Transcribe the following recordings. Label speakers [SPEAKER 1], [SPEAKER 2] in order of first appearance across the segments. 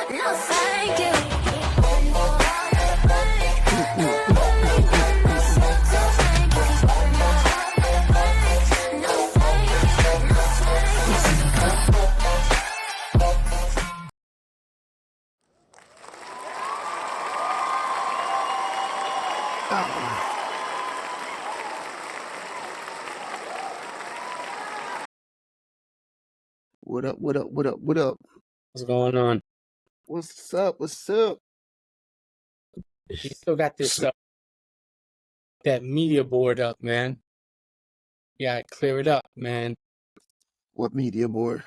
[SPEAKER 1] No, thank you.
[SPEAKER 2] What up, what up, what up, what up?
[SPEAKER 3] What's going on?
[SPEAKER 2] What's up, what's up?
[SPEAKER 3] You still got this that media board up, man. Yeah, clear it up, man.
[SPEAKER 2] What media board?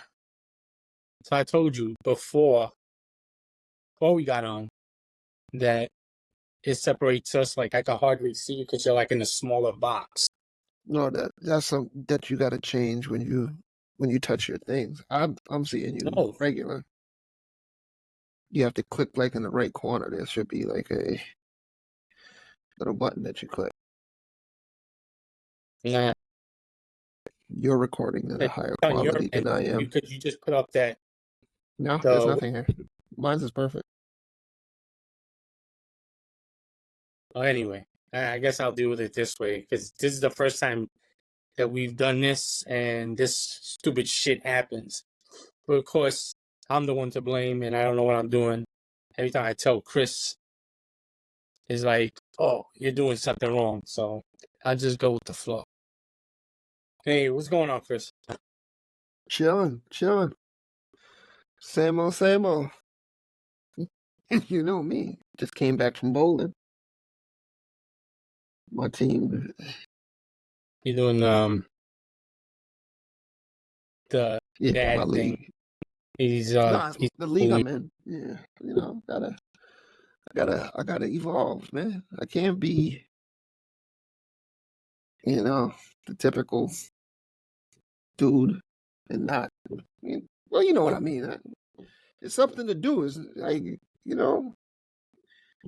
[SPEAKER 3] So I told you before we got on that it separates us. Like I can hardly see you because you're like in a smaller box.
[SPEAKER 2] No, that's something that you gotta change when you touch your things. I'm seeing you
[SPEAKER 3] No.
[SPEAKER 2] regular. You have to click like in the right corner. There should be like a little button that you click.
[SPEAKER 3] Nah.
[SPEAKER 2] You're recording at a higher
[SPEAKER 3] On your
[SPEAKER 2] quality than
[SPEAKER 3] end,
[SPEAKER 2] I am.
[SPEAKER 3] because you just put up that.
[SPEAKER 2] No, there's nothing here. Mine's is perfect.
[SPEAKER 3] Well, anyway, I guess I'll deal with it this way because this is the first time that we've done this and this stupid shit happens. But of course, I'm the one to blame and I don't know what I'm doing. Every time I tell Chris, it's like, oh, you're doing something wrong. So I'll just go with the flow. Hey, what's going on, Chris?
[SPEAKER 2] Chilling. Same old, same old. You know me. Just came back from bowling. My team.
[SPEAKER 3] You're doing the
[SPEAKER 2] Yeah,
[SPEAKER 3] dad
[SPEAKER 2] my
[SPEAKER 3] thing.
[SPEAKER 2] league.
[SPEAKER 3] He's
[SPEAKER 2] the league I'm in. Yeah, you know, I gotta evolve, man. I can't be, you know, the typical dude and not. I mean, well, you know what I mean. It's something to do. Is like, you know,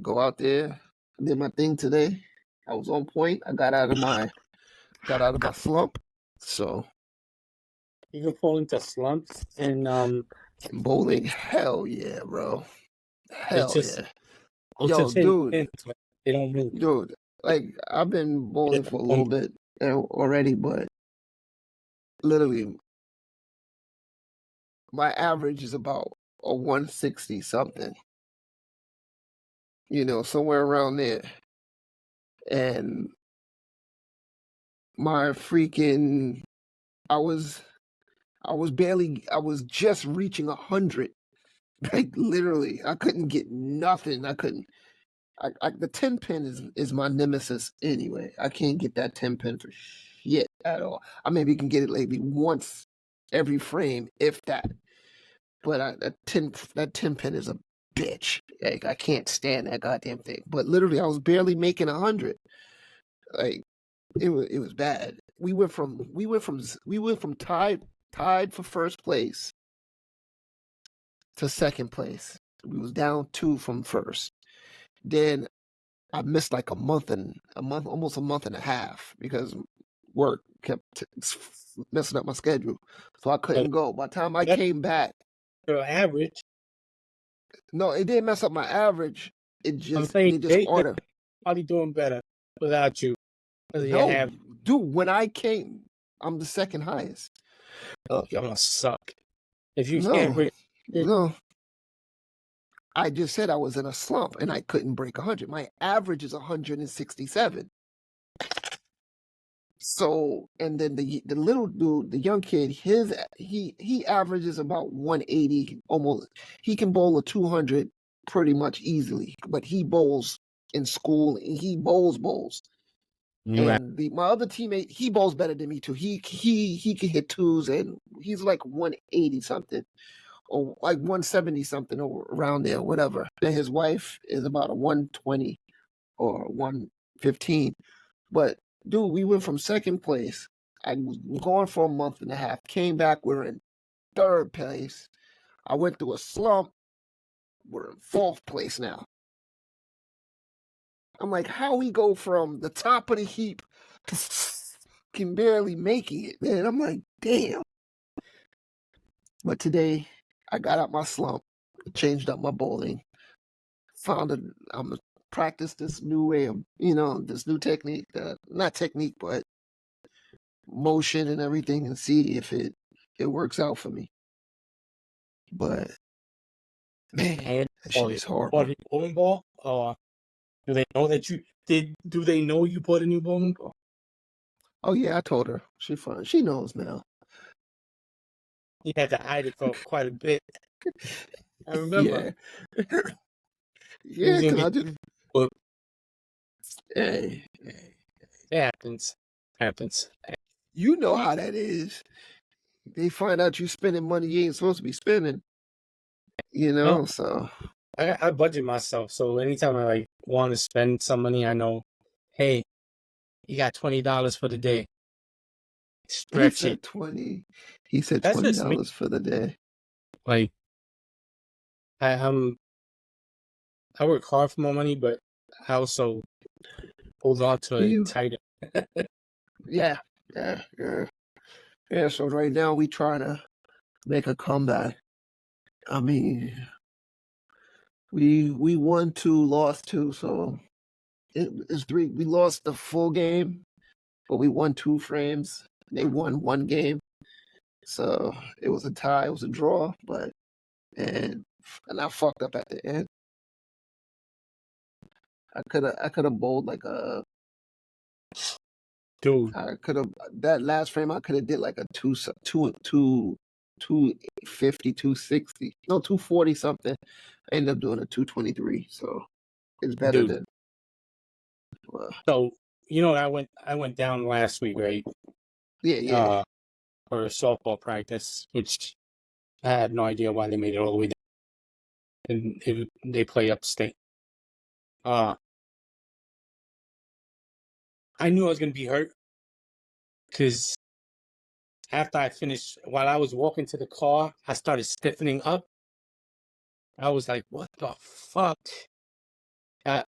[SPEAKER 2] go out there. I did my thing today. I was on point. I got out of my slump. So
[SPEAKER 3] you can fall into slumps and
[SPEAKER 2] bowling, hell yeah, bro. Hell
[SPEAKER 3] just,
[SPEAKER 2] yeah.
[SPEAKER 3] Yo,
[SPEAKER 2] dude.
[SPEAKER 3] They don't move.
[SPEAKER 2] Dude, like I've been bowling for a little bit already, but literally my average is about a 160 something. You know, somewhere around there. And my freaking I was just reaching 100. Like literally, I couldn't get nothing. The 10 pin is my nemesis anyway. I can't get that 10 pin for shit at all. I maybe can get it maybe once every frame, if that. But that 10 pin is a bitch. Like I can't stand that goddamn thing. But literally, I was barely making 100. Like it was bad. We went from tied for first place to second place. We was down 2 from first. Then I missed like almost a month and a half because work kept messing up my schedule, so I couldn't go. By the time I came back,
[SPEAKER 3] your average.
[SPEAKER 2] No, it didn't mess up my average. It just ordered.
[SPEAKER 3] Probably doing better without you.
[SPEAKER 2] No, dude, when I came, I'm the second highest.
[SPEAKER 3] Oh, you're gonna suck if you can't.
[SPEAKER 2] No. I just said I was in a slump and I couldn't break 100. My average is 167. So, and then the little dude, the young kid, he averages about 180 almost. He can bowl a 200 pretty much easily, but he bowls in school. He bowls. And my other teammate, he bowls better than me too. He can hit twos and he's like 180 something. Or like 170 something or around there, whatever. And his wife is about a 120 or 115. But dude, we went from second place. I was going for a month and a half. Came back, we're in third place. I went through a slump. We're in fourth place now. I'm like, how we go from the top of the heap to can barely making it, man. I'm like, damn. But today, I got out my slump. changed up my bowling. Found I'm gonna practice this new way of, this new technique. Not technique, but motion and everything, and see if it works out for me. But man, that shit is horrible.
[SPEAKER 3] Bowling ball? Or do they know that you did? Do they know you bought a new bowling ball?
[SPEAKER 2] Oh yeah, I told her. She fine. She knows now.
[SPEAKER 3] You had to hide it for quite a bit. I remember.
[SPEAKER 2] Yeah. Yeah, because I just.
[SPEAKER 3] But
[SPEAKER 2] Hey,
[SPEAKER 3] it happens.
[SPEAKER 2] You know how that is. They find out you spending money you ain't supposed to be spending. So
[SPEAKER 3] I budget myself, so anytime I want to spend some money, I know, hey, you got $20 for the day. Stretch it.
[SPEAKER 2] 20. He said
[SPEAKER 3] That's just me.
[SPEAKER 2] $20 for the day.
[SPEAKER 3] Like, I work hard for more money, but I also hold on to it tighter.
[SPEAKER 2] Yeah. So right now we trying to make a comeback. I mean, we won 2, lost 2, so it's 3. We lost the full game, but we won 2 frames. They won 1 game, so it was a tie. It was a draw, and I fucked up at the end. I could have bowled like a.
[SPEAKER 3] Dude,
[SPEAKER 2] that last frame. I could have did like a 250, 260. No, 240 something. I ended up doing a 223. So it's better than.
[SPEAKER 3] So I went down last week, right?
[SPEAKER 2] Yeah.
[SPEAKER 3] For a softball practice, which I had no idea why they made it all the way down. And they play upstate. I knew I was gonna be hurt because after I finished, while I was walking to the car, I started stiffening up. I was like, "What the fuck?" I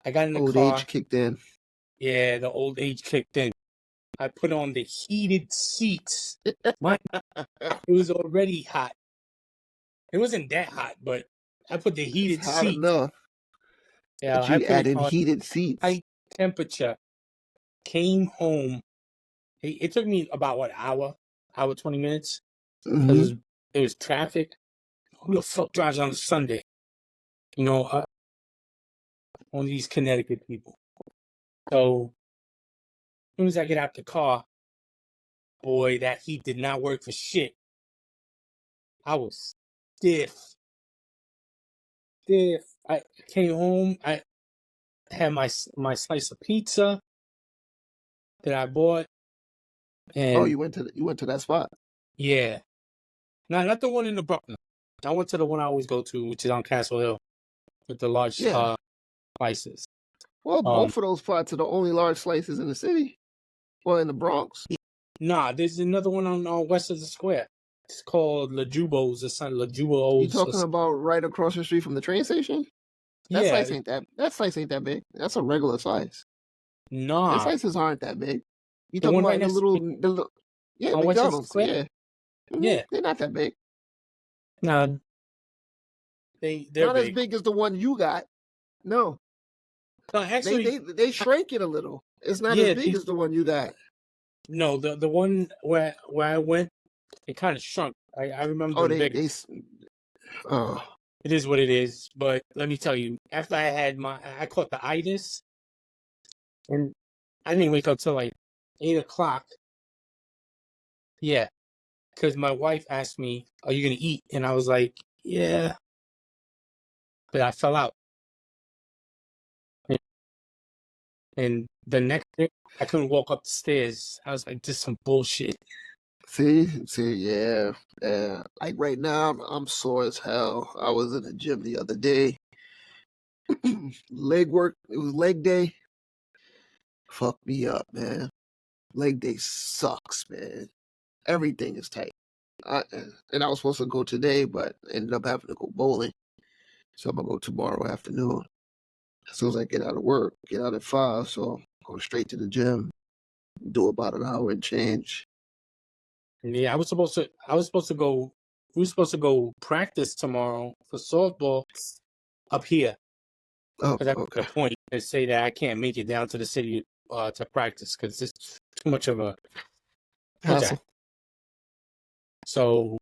[SPEAKER 3] got in the
[SPEAKER 2] old
[SPEAKER 3] car.
[SPEAKER 2] Age kicked in.
[SPEAKER 3] Yeah, the old age kicked in. I put on the heated seats. It was already hot. It wasn't that hot, but I put the heated
[SPEAKER 2] hot
[SPEAKER 3] seats.
[SPEAKER 2] Enough.
[SPEAKER 3] Yeah,
[SPEAKER 2] I put added heated seats.
[SPEAKER 3] High temperature. Came home. It took me about hour 20 minutes.
[SPEAKER 2] Mm-hmm.
[SPEAKER 3] It was traffic. Who the fuck drives on a Sunday? One of these Connecticut people. So as soon as I get out the car, boy, that heat did not work for shit. I was stiff. I came home. I had my slice of pizza that I bought. And
[SPEAKER 2] you went to that spot?
[SPEAKER 3] Yeah. No, not the one in the Brooklyn. I went to the one I always go to, which is on Castle Hill, with the large slices.
[SPEAKER 2] Well, both of those spots are the only large slices in the city. Well, in the Bronx.
[SPEAKER 3] Nah, there's another one on west of the square. It's called La Jubo's or something. La Jubo's.
[SPEAKER 2] You talking about right across the street from the train station? That slice ain't that big. That's a regular slice.
[SPEAKER 3] Nah.
[SPEAKER 2] The slices aren't that big. You talking about the little yeah, McDonald's. Yeah. Mm-hmm.
[SPEAKER 3] Yeah.
[SPEAKER 2] They're not that big.
[SPEAKER 3] No. They're not
[SPEAKER 2] big. As big as the one you got. No.
[SPEAKER 3] No, actually
[SPEAKER 2] they shrank it a little. It's not as big as the one you got.
[SPEAKER 3] No, the one where I went, it kind of shrunk. I remember big. It is what it is. But let me tell you, after I caught the itis, and I didn't wake up till like 8 o'clock. Yeah, because my wife asked me, "Are you gonna eat?" And I was like, "Yeah," but I fell out. And the next day, I couldn't walk up the stairs. I was like, "This is some bullshit."
[SPEAKER 2] See, yeah. Like right now, I'm sore as hell. I was in the gym the other day. Leg work. It was leg day. Fuck me up, man. Leg day sucks, man. Everything is tight. And I was supposed to go today, but ended up having to go bowling. So I'm gonna go tomorrow afternoon. As soon as I get out of work, get out at 5, so go straight to the gym. Do about an hour and change.
[SPEAKER 3] Yeah, I was supposed to go we were supposed to go practice tomorrow for softball up here.
[SPEAKER 2] Oh,
[SPEAKER 3] Because
[SPEAKER 2] okay.
[SPEAKER 3] the point is say that I can't make it down to the city to practice because it's too much of a
[SPEAKER 2] Hassle.
[SPEAKER 3] So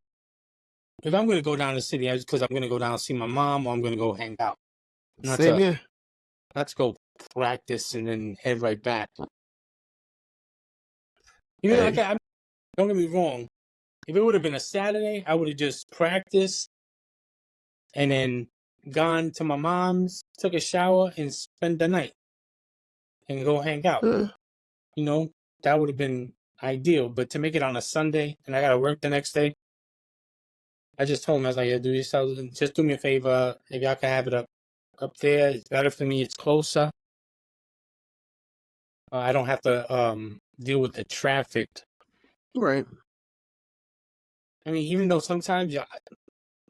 [SPEAKER 3] if I'm going to go down to the city, it's because I'm going to go down and see my mom, or I'm going to go hang out.
[SPEAKER 2] Same here.
[SPEAKER 3] Let's go practice and then head right back. You know,
[SPEAKER 2] Hey.
[SPEAKER 3] don't get me wrong. If it would have been a Saturday, I would have just practiced and then gone to my mom's, took a shower, and spent the night and go hang out. You know, that would have been ideal. But to make it on a Sunday and I got to work the next day, I just told him, I was like, yeah, do yourself, just do me a favor. If y'all can have it up there, it's better for me. It's closer. I don't have to deal with the traffic.
[SPEAKER 2] Right.
[SPEAKER 3] I mean, even though sometimes,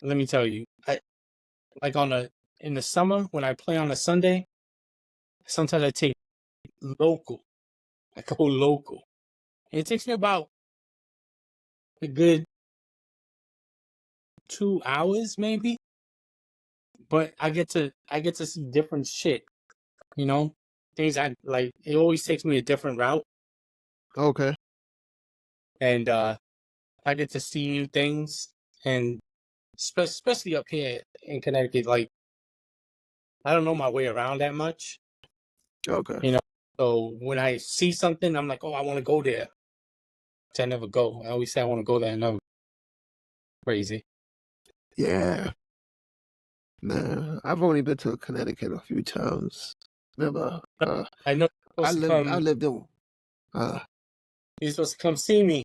[SPEAKER 3] let me tell you, like in the summer when I play on a Sunday, sometimes I take local. I go local. And it takes me about a good 2 hours, maybe. But I get to see different shit. You know, things I like. It always takes me a different route,
[SPEAKER 2] Okay.
[SPEAKER 3] and I get to see new things, and especially up here in Connecticut, like I don't know my way around that much.
[SPEAKER 2] Okay.
[SPEAKER 3] You know, so when I see something, I'm like, oh, I want to go there. Which I never go. I always say I want to go there, and never. Crazy.
[SPEAKER 2] Yeah. Nah, I've only been to Connecticut a few times. Never.
[SPEAKER 3] I know you're
[SPEAKER 2] I
[SPEAKER 3] supposed to come.
[SPEAKER 2] lived in.
[SPEAKER 3] You're supposed to come see me.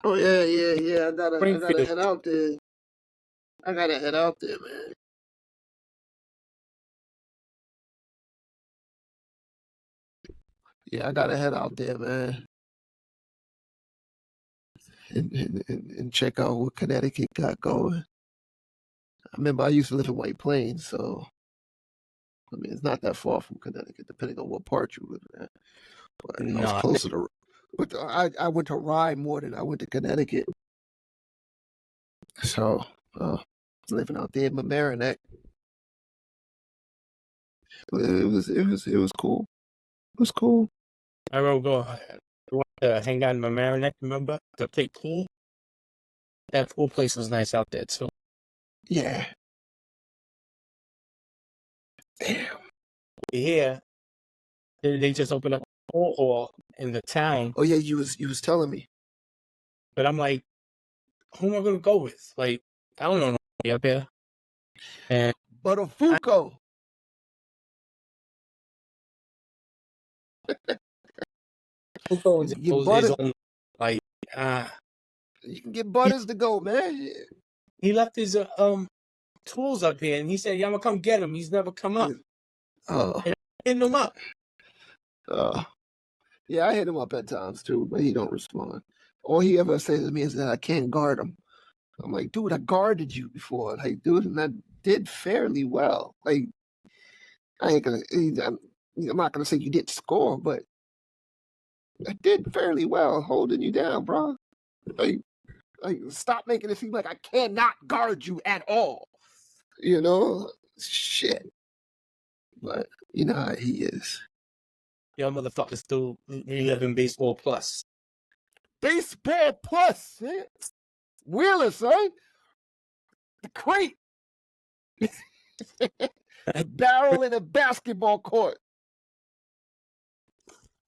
[SPEAKER 2] Oh yeah. I gotta
[SPEAKER 3] Springfield.
[SPEAKER 2] head out there. I gotta head out there, man. Yeah, I gotta head out there, man. And check out what Connecticut got going. I remember I used to live in White Plains, so I mean it's not that far from Connecticut, depending on what part you live in. But I was closer to. But I went to Rye more than I went to Connecticut. So living out there in Mamaroneck, it was cool. It was cool.
[SPEAKER 3] I will go hang out in Mamaroneck, remember? To play pool. That pool place was nice out there, too.
[SPEAKER 2] Yeah. Damn.
[SPEAKER 3] Here, they just opened up a pool hall in the town.
[SPEAKER 2] Oh yeah, you was telling me.
[SPEAKER 3] But I'm like, who am I going to go with? Like, I don't know nobody up there. And
[SPEAKER 2] But a Fuco.
[SPEAKER 3] Fuco
[SPEAKER 2] Get
[SPEAKER 3] is
[SPEAKER 2] Butter.
[SPEAKER 3] on, like,
[SPEAKER 2] You can get Butters to go, man.
[SPEAKER 3] he left his tools up here, and he said, yeah, I'm going to come get him. He's never come up.
[SPEAKER 2] Oh.
[SPEAKER 3] And I'm hitting him up.
[SPEAKER 2] Yeah, I hit him up at times too, but he don't respond. All he ever says to me is that I can't guard him. I'm like, dude, I guarded you before. Like, dude, and I did fairly well. Like, I'm not gonna say you didn't score, but I did fairly well holding you down, bro. Like stop making it seem like I cannot guard you at all. You know? Shit. But you know how he is.
[SPEAKER 3] Y'all motherfuckers still reliving baseball plus.
[SPEAKER 2] Baseball plus, man. Wheeler, son. The crate. A barrel in a basketball court.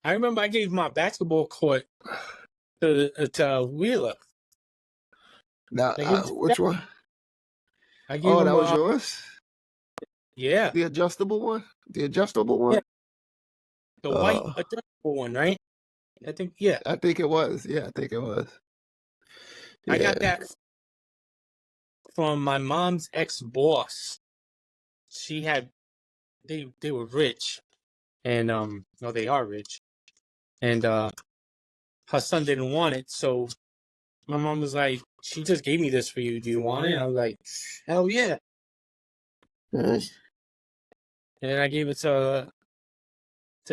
[SPEAKER 3] I remember I gave my basketball court to Wheeler.
[SPEAKER 2] Now, which one?
[SPEAKER 3] I gave him
[SPEAKER 2] that was yours?
[SPEAKER 3] Yeah.
[SPEAKER 2] The adjustable one? The adjustable one?
[SPEAKER 3] Yeah. The white adjustable one, right? I think, yeah.
[SPEAKER 2] I think it was. Yeah, I think it was.
[SPEAKER 3] I got that from my mom's ex-boss. She had, they were rich. And, no, they are rich. And her son didn't want it, so my mom was like, she just gave me this for you. Do you want it? I was like, hell yeah.
[SPEAKER 2] Nice.
[SPEAKER 3] And then I gave it to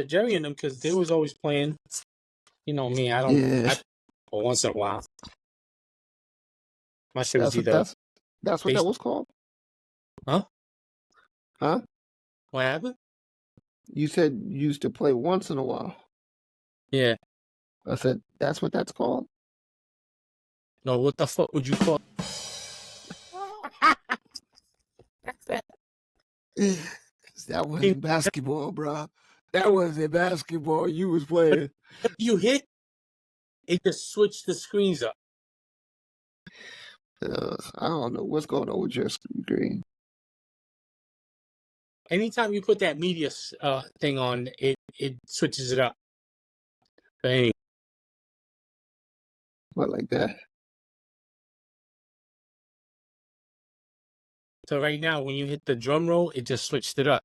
[SPEAKER 3] Jerry and them because they was always playing. You know me, I don't.
[SPEAKER 2] Yeah.
[SPEAKER 3] Once in a while. My shit was
[SPEAKER 2] That's what
[SPEAKER 3] either
[SPEAKER 2] that's what that
[SPEAKER 3] face.
[SPEAKER 2] was called?
[SPEAKER 3] Huh?
[SPEAKER 2] Huh?
[SPEAKER 3] What happened?
[SPEAKER 2] You said you used to play once in a while.
[SPEAKER 3] Yeah.
[SPEAKER 2] I said, that's what that's called?
[SPEAKER 3] No, what the fuck would you call?
[SPEAKER 2] That wasn't basketball, bro. That wasn't basketball you was playing.
[SPEAKER 3] If you hit, it just switched the screens up.
[SPEAKER 2] I don't know what's going on with your screen.
[SPEAKER 3] Anytime you put that media thing on, it switches it up. But anyway,
[SPEAKER 2] What, like that?
[SPEAKER 3] so right now, when you hit the drum roll, it just switched it up.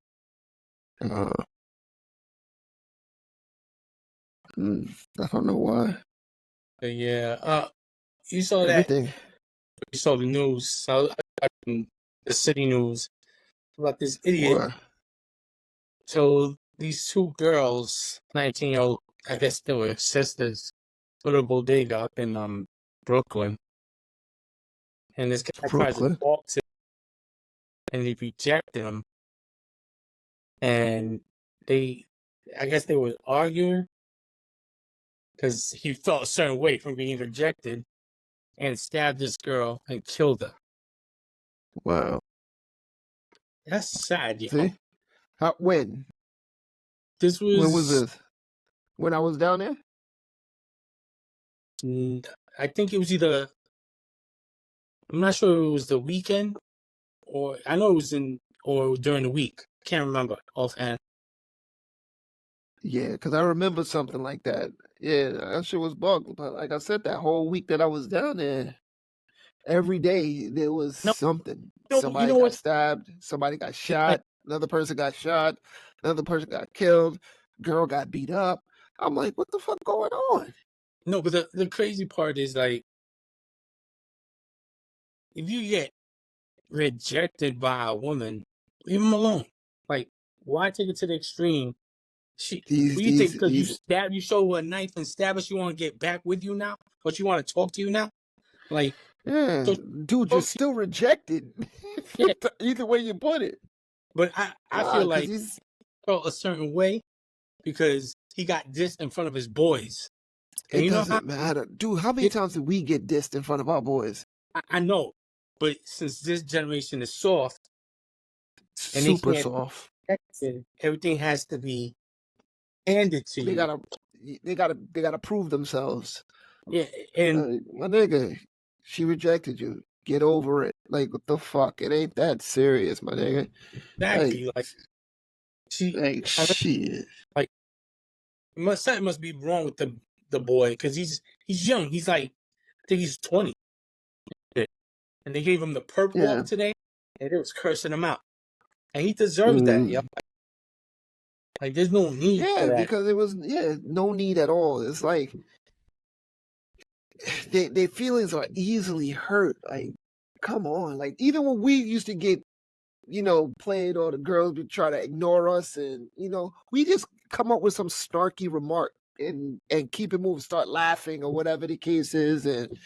[SPEAKER 2] I don't know why.
[SPEAKER 3] But yeah, you saw
[SPEAKER 2] Everything.
[SPEAKER 3] You saw the news, the city news about this idiot.
[SPEAKER 2] What?
[SPEAKER 3] So these two girls, 19-year-old, I guess they were sisters, little bodega up in Brooklyn, and this guy tries to
[SPEAKER 2] Brooklyn?
[SPEAKER 3] talk to them, and they rejected him, and I guess they were arguing because he felt a certain way from being rejected, and stabbed this girl and killed her.
[SPEAKER 2] Wow.
[SPEAKER 3] That's sad, yo.
[SPEAKER 2] See? When?
[SPEAKER 3] This was...
[SPEAKER 2] When was this? When I was down there?
[SPEAKER 3] I think it was either... I'm not sure if it was the weekend, or... I know it was during the week. Can't remember offhand.
[SPEAKER 2] Yeah, because I remember something like that. Yeah, that shit was bugged. But like I said, that whole week that I was down there, every day there was something. Somebody got stabbed, somebody got shot, another person got shot, another person got killed, girl got beat up. I'm like, what the fuck going on?
[SPEAKER 3] No, but the crazy part is, like, if you get rejected by a woman, leave them alone. Like, why take it to the extreme? You think because you show her a knife and stab her, she want to get back with you now? Or she want to talk to you now? Like,
[SPEAKER 2] yeah, dude, you're still rejected. Yeah. Either way you put it.
[SPEAKER 3] But I feel like he felt a certain way because he got dissed in front of his boys. And
[SPEAKER 2] it doesn't matter. Dude, how many times did we get dissed in front of our boys?
[SPEAKER 3] I know. But since this generation is soft, and
[SPEAKER 2] super soft,
[SPEAKER 3] everything has to be handed to you.
[SPEAKER 2] They gotta prove themselves.
[SPEAKER 3] Yeah, and
[SPEAKER 2] my nigga, she rejected you. Get over it. Like, what the fuck? It ain't that serious, my nigga.
[SPEAKER 3] Exactly. Shit. Like, something must be wrong with the boy because he's young. He's like, I think he's 20. And they gave him the perp walk today, and it was cursing him out. And he deserves that, yo. Like, there's no need for that.
[SPEAKER 2] Because it was, no need at all. It's like, their feelings are easily hurt. Like, come on. Like, even when we used to get, played, or the girls would try to ignore us, and, we just come up with some snarky remark and keep it moving, start laughing or whatever the case is, and,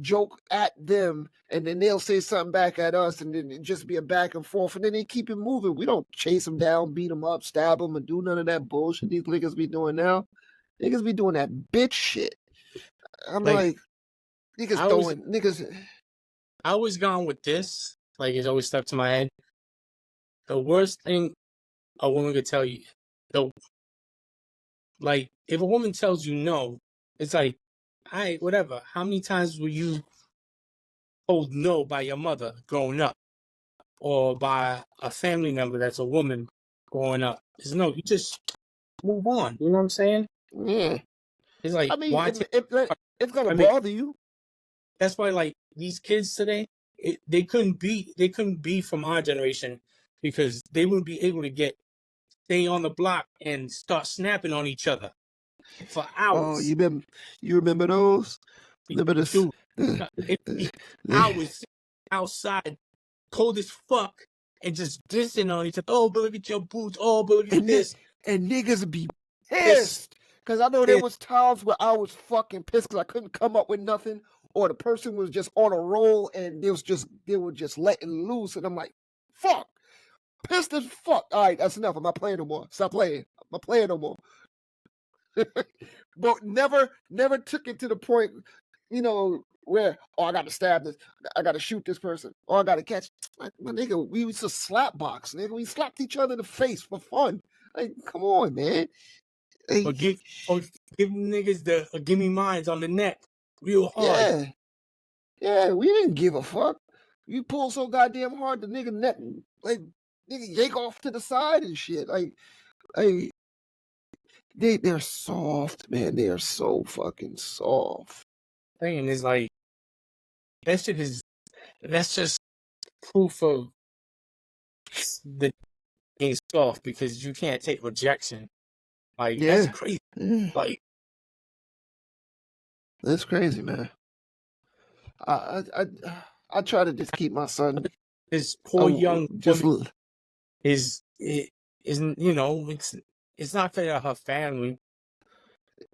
[SPEAKER 2] joke at them, and then they'll say something back at us, and then it just be a back and forth, and then they keep it moving. We don't chase them down, beat them up, stab them, and do none of that bullshit these niggas be doing now. Niggas be doing that bitch shit. I'm like niggas.
[SPEAKER 3] I always gone with this. Like, it's always stuck to my head. The worst thing a woman could tell you, like, if a woman tells you no, it's like, all right, whatever. How many times were you told no by your mother growing up, or by a family member that's a woman growing up? It's no. You just move on. You know what I'm saying?
[SPEAKER 2] Yeah.
[SPEAKER 3] It's like,
[SPEAKER 2] I mean, it's gonna bother you.
[SPEAKER 3] That's why, like, these kids today, they couldn't be from our generation because they wouldn't be able to stay on the block and start snapping on each other for hours.
[SPEAKER 2] Oh, you remember those? Remember this?
[SPEAKER 3] Dude, hours outside, cold as fuck, and just dissing on each other. Oh, but look at your boots. Oh, but look at this.
[SPEAKER 2] And niggas be pissed. Because I know there was times where I was fucking pissed because I couldn't come up with nothing. or the person was just on a roll and they were just letting loose, and I'm like, fuck, pissed as fuck. All right, that's enough. I'm not playing no more. Stop playing. I'm not playing no more. But never took it to the point, where, oh, I got to stab this, I got to shoot this person, oh, I got to catch. Like, my nigga, we used to slap box, nigga. We slapped each other in the face for fun. Like, come on, man. Like,
[SPEAKER 3] Or give niggas the give me mines on the neck real hard.
[SPEAKER 2] Yeah, we didn't give a fuck. You pull so goddamn hard, the nigga neck, like, nigga yank off to the side and shit. Like they're soft, man. They are so fucking soft.
[SPEAKER 3] Thing is like that's just proof of the being soft because you can't take rejection. Like that's crazy. Like
[SPEAKER 2] that's crazy, man. I try to just keep my son.
[SPEAKER 3] This poor young
[SPEAKER 2] just
[SPEAKER 3] woman isn't, it's not fair to her family.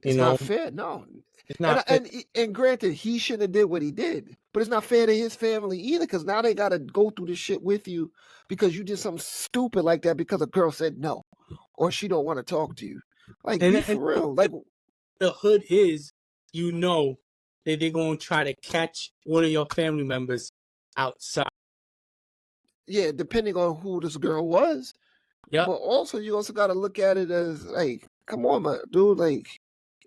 [SPEAKER 2] It's not fair, no.
[SPEAKER 3] It's not
[SPEAKER 2] and granted, he shouldn't have did what he did, but it's not fair to his family either, because now they got to go through this shit with you because you did something stupid like that because a girl said no, or she don't want to talk to you. Like, be for real. Like,
[SPEAKER 3] the hood is, that they're going to try to catch one of your family members outside.
[SPEAKER 2] Yeah, depending on who this girl was.
[SPEAKER 3] Yeah.
[SPEAKER 2] But also, you also got to look at it as, like, come on, my dude, like,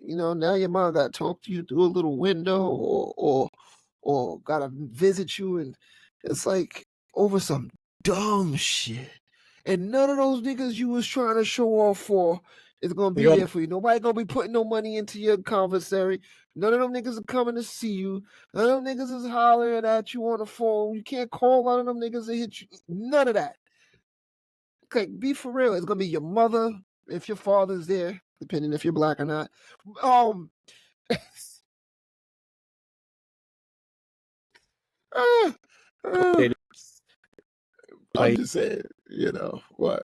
[SPEAKER 2] now your mom got to talk to you through a little window, or got to visit you, and it's like over some dumb shit. And none of those niggas you was trying to show off for is going to be there for you. Nobody going to be putting no money into your commissary. None of them niggas are coming to see you. None of them niggas is hollering at you on the phone. You can't call one of them niggas to hit you. None of that. Okay, be for real. It's going to be your mother, if your father's there, depending if you're black or not. I'm just saying, what?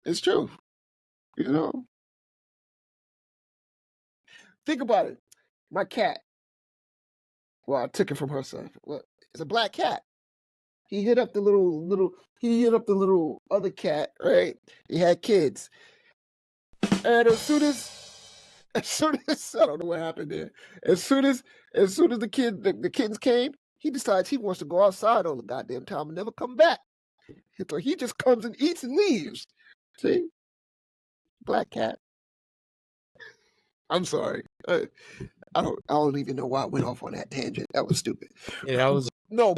[SPEAKER 2] It's true. Think about it. My cat. Well, I took it from her son. Well, it's a black cat. He hit up the little other cat, right? He had kids. And as soon as I don't know what happened there. As soon as the kids came, he decides he wants to go outside all the goddamn time and never come back. So he just comes and eats and leaves. See? Black cat. I'm sorry. I don't even know why I went off on that tangent. That was stupid.
[SPEAKER 3] Yeah, that was
[SPEAKER 2] no.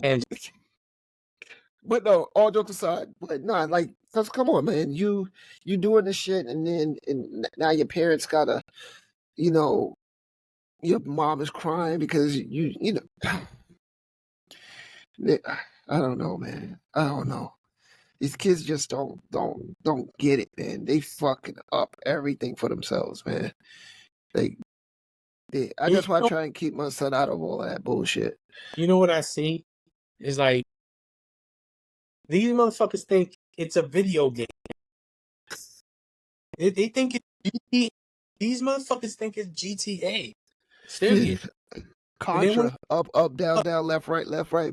[SPEAKER 2] But no, all jokes aside, but nah, like, cause come on, man, you doing this shit, and now your parents gotta, your mom is crying because I don't know, man. I don't know. These kids just don't get it, man. They fucking up everything for themselves, man. That's why I try and keep my son out of all that bullshit.
[SPEAKER 3] You know what I see? Is like, these motherfuckers think it's a video game. They think it's GTA. These motherfuckers think it's GTA. Serious.
[SPEAKER 2] Contra. Up, down, down, left, right,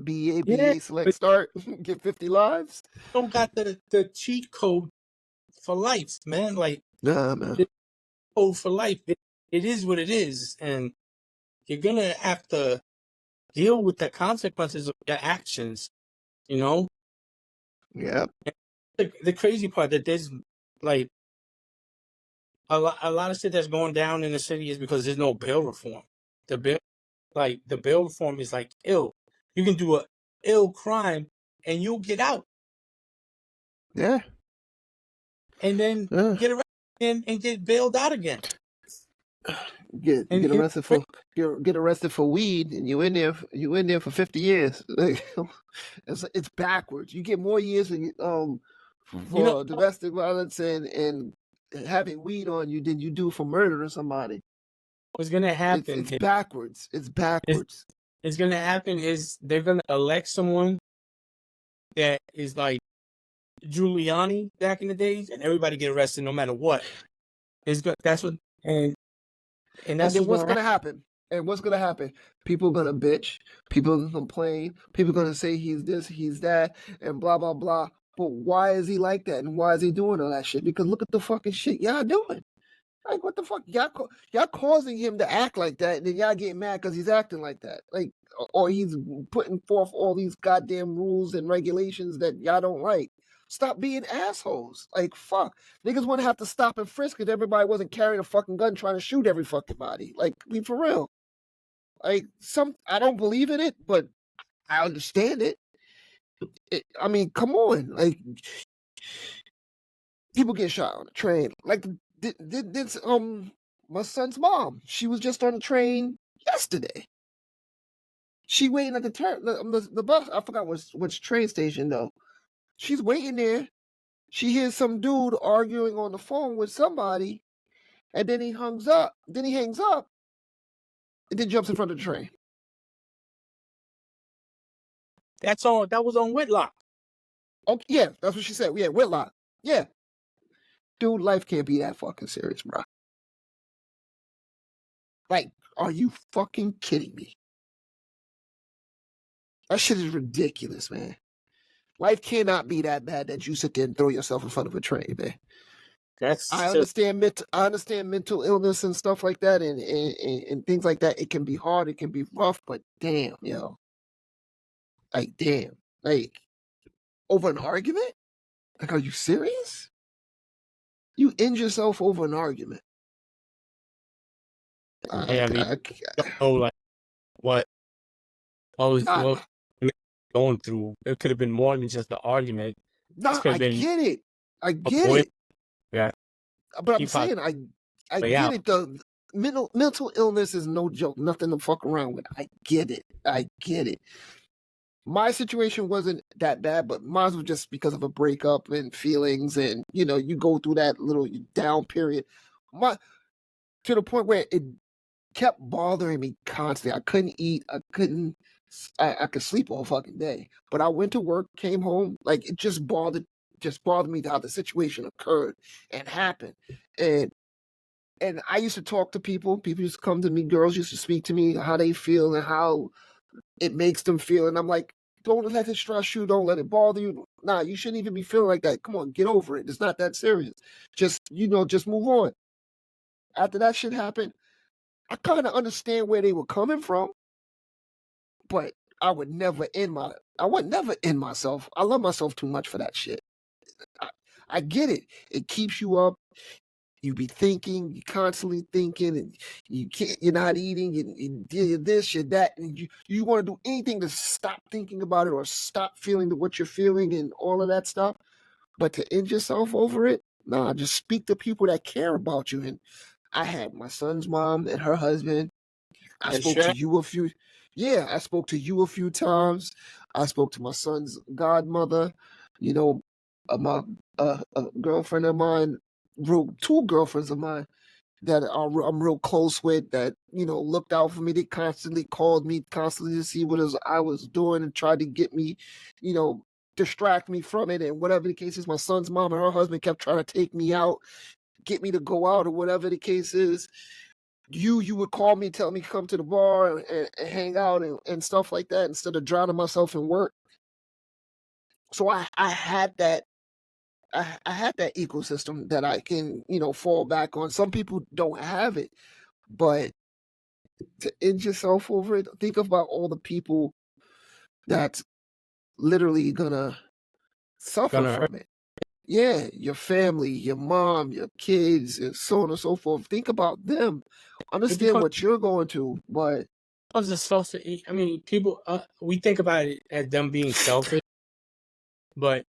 [SPEAKER 2] BA, select, start, get 50 lives.
[SPEAKER 3] Don't got the cheat code for life, man. Like,
[SPEAKER 2] nah, man.
[SPEAKER 3] The code for life. It is what it is. And you're going to have to deal with the consequences of your actions,
[SPEAKER 2] Yeah.
[SPEAKER 3] The crazy part that there's, like, a lot of shit that's going down in the city is because there's no bail reform. The bail reform is like ill. You can do a ill crime and you'll get out.
[SPEAKER 2] Yeah.
[SPEAKER 3] And then get arrested and get bailed out again.
[SPEAKER 2] Get arrested for weed, and you in there for 50 years. It's backwards. You get more years for domestic violence and having weed on you than you do for murdering somebody.
[SPEAKER 3] What's gonna happen?
[SPEAKER 2] It's backwards. It's backwards.
[SPEAKER 3] It's gonna happen is they're gonna elect someone that is like Giuliani back in the days, and everybody get arrested no matter what. That's what and
[SPEAKER 2] then what's gonna happen? And what's gonna happen? People gonna bitch. People gonna complain. People gonna say he's this, he's that, and blah blah blah. But why is he like that? And why is he doing all that shit? Because look at the fucking shit y'all doing. Like, what the fuck? Y'all causing him to act like that, and then y'all get mad because he's acting like that. Like, or he's putting forth all these goddamn rules and regulations that y'all don't like. Stop being assholes. Like, fuck. Niggas wouldn't have to stop and frisk if everybody wasn't carrying a fucking gun trying to shoot every fucking body. Like, be for real. Like, I don't believe in it, but I understand it. I mean, come on. Like, people get shot on the train. Like, my son's mom. She was just on the train yesterday. She waiting at the bus. I forgot which train station though. She's waiting there. She hears some dude arguing on the phone with somebody, and then he hangs up. And then jumps in front of the train.
[SPEAKER 3] That was on Whitlock.
[SPEAKER 2] Okay, yeah, that's what she said. Yeah, Whitlock. Yeah. Dude, life can't be that fucking serious, bro. Like, are you fucking kidding me? That shit is ridiculous, man. Life cannot be that bad that you sit there and throw yourself in front of a train, man. I understand mental illness and stuff like that, and things like that. It can be hard, it can be rough, but damn, yo, like damn, like over an argument. Like, are you serious? You end yourself over an argument.
[SPEAKER 3] I don't know, like what was going through. It could have been more than just the argument.
[SPEAKER 2] No, I get it. I get it.
[SPEAKER 3] Yeah,
[SPEAKER 2] but I'm saying I get it. The mental illness is no joke. Nothing to fuck around with. I get it. My situation wasn't that bad, but mine was just because of a breakup and feelings, and you go through that little down period. To the point where it kept bothering me constantly. I couldn't eat. I could sleep all fucking day. But I went to work, came home, like it just bothered me how the situation occurred and happened. And I used to talk to people. People used to come to me. Girls used to speak to me how they feel and how it makes them feel. And I'm like, don't let it stress you. Don't let it bother you. Nah, you shouldn't even be feeling like that. Come on, get over it. It's not that serious. Just move on. After that shit happened, I kind of understand where they were coming from, but I would never end myself. I love myself too much for that shit. I get it. It keeps you up. You be thinking, you constantly thinking, and you're not eating, you're this, you're that, and you want to do anything to stop thinking about it or stop feeling what you're feeling and all of that stuff. But to end yourself over it, nah, just speak to people that care about you. And I had my son's mom and her husband. I spoke to you a few times. I spoke to my son's godmother, my a girlfriend of mine, two girlfriends of mine that I'm real close with that, looked out for me. They constantly called me constantly to see what I was doing and tried to get me, distract me from it. And whatever the case is, my son's mom and her husband kept trying to take me out, get me to go out or whatever the case is. You would call me, tell me to come to the bar and hang out and stuff like that instead of drowning myself in work. So I had that ecosystem that I can, fall back on. Some people don't have it, but to end yourself over it, think about all the people that's literally gonna suffer from it. Yeah, your family, your mom, your kids, and so on and so forth. Think about them. Understand what you're going to, but
[SPEAKER 3] I mean, people. We think about it as them being selfish, but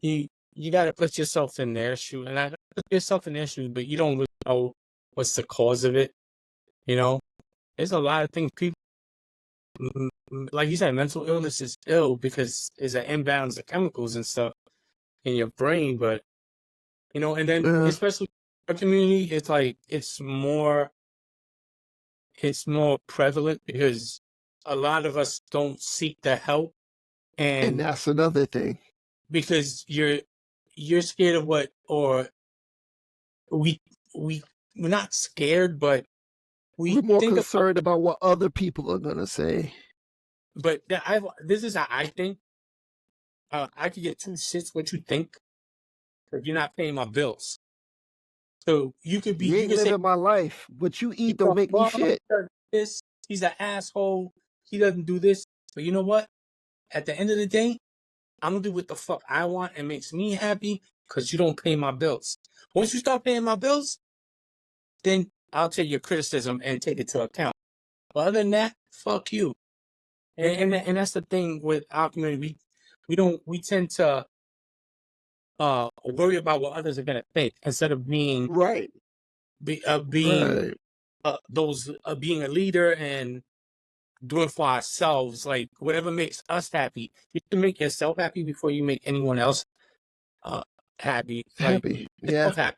[SPEAKER 3] you gotta put yourself in their shoes, and I put yourself in their shoes, but you don't really know what's the cause of it. There's a lot of things people, like you said, mental illness is ill because there's an imbalance of chemicals and stuff in your brain, but and then especially our community, it's like it's more prevalent because a lot of us don't seek the help,
[SPEAKER 2] and that's another thing
[SPEAKER 3] because you're scared of what, or we're not scared, but
[SPEAKER 2] We're more
[SPEAKER 3] think about,
[SPEAKER 2] concerned about what other people are gonna say.
[SPEAKER 3] but this is how I think. I could get two shits what you think if you're not paying my bills. So you
[SPEAKER 2] You ain't
[SPEAKER 3] could say,
[SPEAKER 2] living my life. What you
[SPEAKER 3] he's
[SPEAKER 2] eat
[SPEAKER 3] a
[SPEAKER 2] don't make me
[SPEAKER 3] bum,
[SPEAKER 2] shit.
[SPEAKER 3] he does this, he's an asshole, he doesn't do this. But you know what? At the end of the day, I'm gonna do what the fuck I want and makes me happy because you don't pay my bills. Once you start paying my bills, then I'll take your criticism and take it to account. But other than that, fuck you. And that's the thing with our community. We tend to worry about what others are gonna think instead of being
[SPEAKER 2] Right.
[SPEAKER 3] being
[SPEAKER 2] Right.
[SPEAKER 3] being a leader and doing for ourselves, like whatever makes us happy. You should make yourself happy before you make anyone else happy. Like
[SPEAKER 2] Happy.
[SPEAKER 3] make
[SPEAKER 2] Yeah.
[SPEAKER 3] yourself happy.